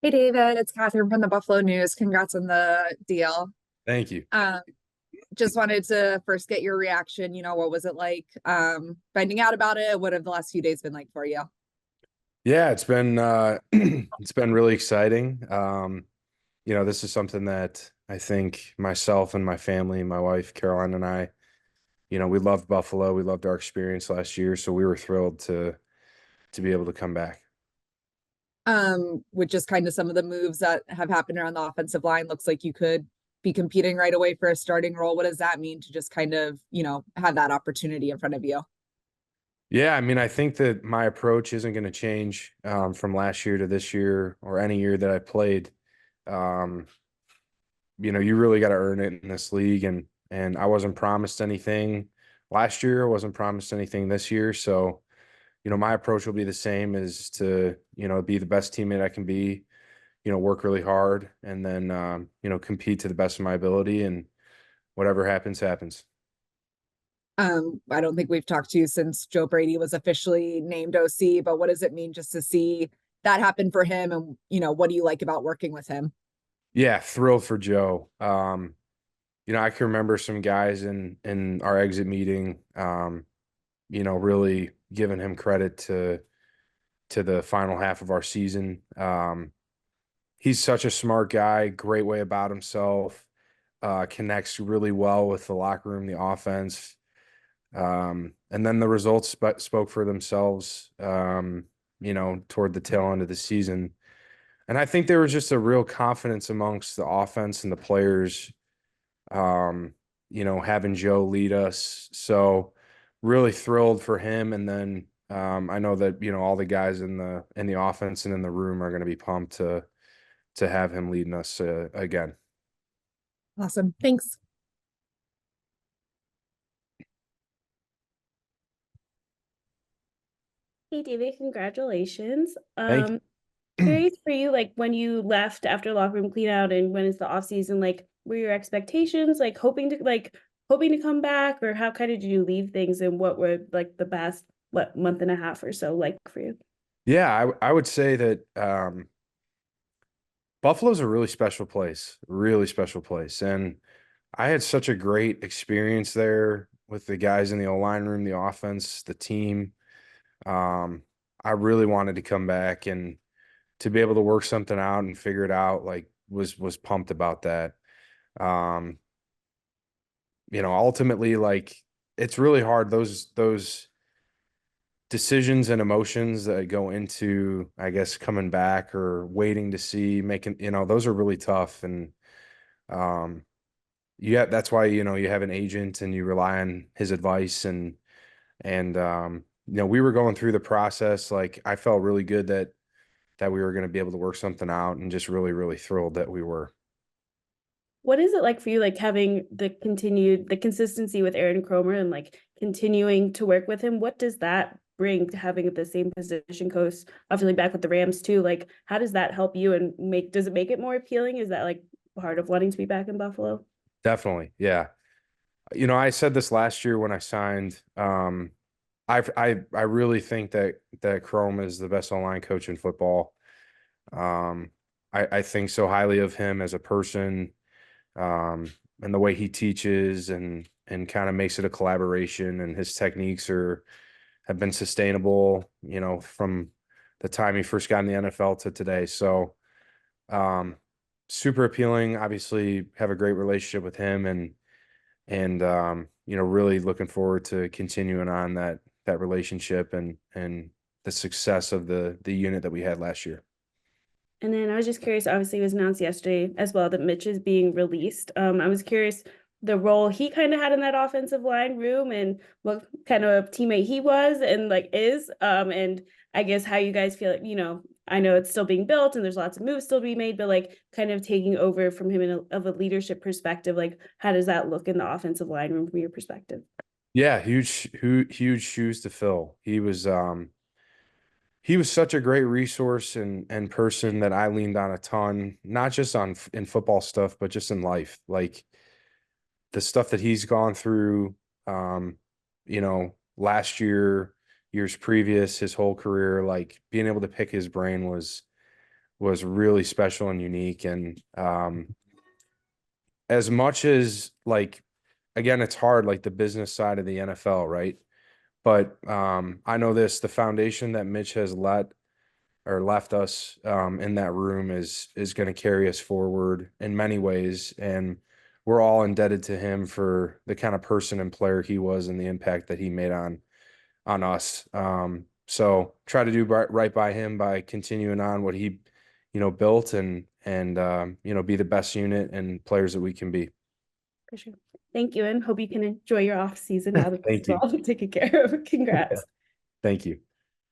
Hey David, it's Catherine from the Buffalo News. Congrats on the deal. Thank you. Um, just wanted to first get your reaction. What was it like finding out about it? What have the last few days been like for you? Yeah, it's been it's been really exciting. This is something that I think myself and my family, my wife Caroline and I, we loved Buffalo. We loved our experience last year, so we were thrilled to be able to come back. With just kind of some of the moves that have happened around the offensive line, looks like you could be competing right away for a starting role. What does that mean to just kind of, have that opportunity in front of you? Yeah, I mean, I think that my approach isn't going to change from last year to this year or any year that I played. Um, you really got to earn it in this league, and I wasn't promised anything last year. I wasn't promised anything this year, so my approach will be the same is to, be the best teammate I can be, work really hard and then, compete to the best of my ability and whatever happens, happens. I don't think we've talked to you since Joe Brady was officially named OC, but what does it mean just to see that happen for him? And, what do you like about working with him? Yeah, thrilled for Joe. I can remember some guys in our exit meeting, really giving him credit to the final half of our season. He's such a smart guy, great way about himself, connects really well with the locker room, the offense. And then the results spoke for themselves, toward the tail end of the season. And I think there was just a real confidence amongst the offense and the players, having Joe lead us. So really thrilled for him. And then I know that, all the guys in the offense and in the room are going to be pumped to have him leading us again. Awesome. Thanks. Hey David, congratulations. Thank you. Curious for you, like when you left after locker room clean out and when it's the off season, like were your expectations like hoping to come back, or how kind of did you leave things, and what were like the past month and a half or so like for you? Yeah, I would say that Buffalo's a really special place. And I had such a great experience there with the guys in the O-line room, the offense, the team. Um, I really wanted to come back and to be able to work something out and figure it out, like was pumped about that. Um, Ultimately, like it's really hard those decisions and emotions that go into, I guess, coming back or waiting to see, making, those are really tough. And um yeah, that's why, you have an agent and you rely on his advice and we were going through the process. Like I felt really good that we were going to be able to work something out and just really, really thrilled that we were. What is it like for you, like having the consistency with Aaron Kromer and like continuing to work with him? What does that bring to having the same position coach, obviously back with the Rams too? Like, how does that help you and does it make it more appealing? Is that like part of wanting to be back in Buffalo? Definitely. Yeah. I said this last year when I signed. I really think that Chrome is the best online coach in football. Um, I think so highly of him as a person, and the way he teaches and kind of makes it a collaboration, and his techniques have been sustainable, from the time he first got in the NFL to today. So, um, super appealing. Obviously, have a great relationship with him, and really looking forward to continuing on that relationship and the success of the unit that we had last year. And then I was just curious, obviously it was announced yesterday as well that Mitch is being released. I was curious the role he kind of had in that offensive line room and what kind of teammate he was and like is. And I guess how you guys feel, I know it's still being built and there's lots of moves still to be made, but like kind of taking over from him of a leadership perspective, like how does that look in the offensive line room from your perspective? Yeah, huge shoes to fill. He was such a great resource and person that I leaned on a ton, not just on in football stuff, but just in life. Like the stuff that he's gone through, last year, years previous, his whole career, like being able to pick his brain was really special and unique. And as much as like, again, it's hard, like the business side of the NFL, right? But I know this, the foundation that Mitch has left us in that room is going to carry us forward in many ways. And we're all indebted to him for the kind of person and player he was and the impact that he made on us. So try to do right by him by continuing on what he, built and be the best unit and players that we can be. For sure. Thank you, and hope you can enjoy your off season now that this Thank is you. all taken care of. Congrats. Thank you.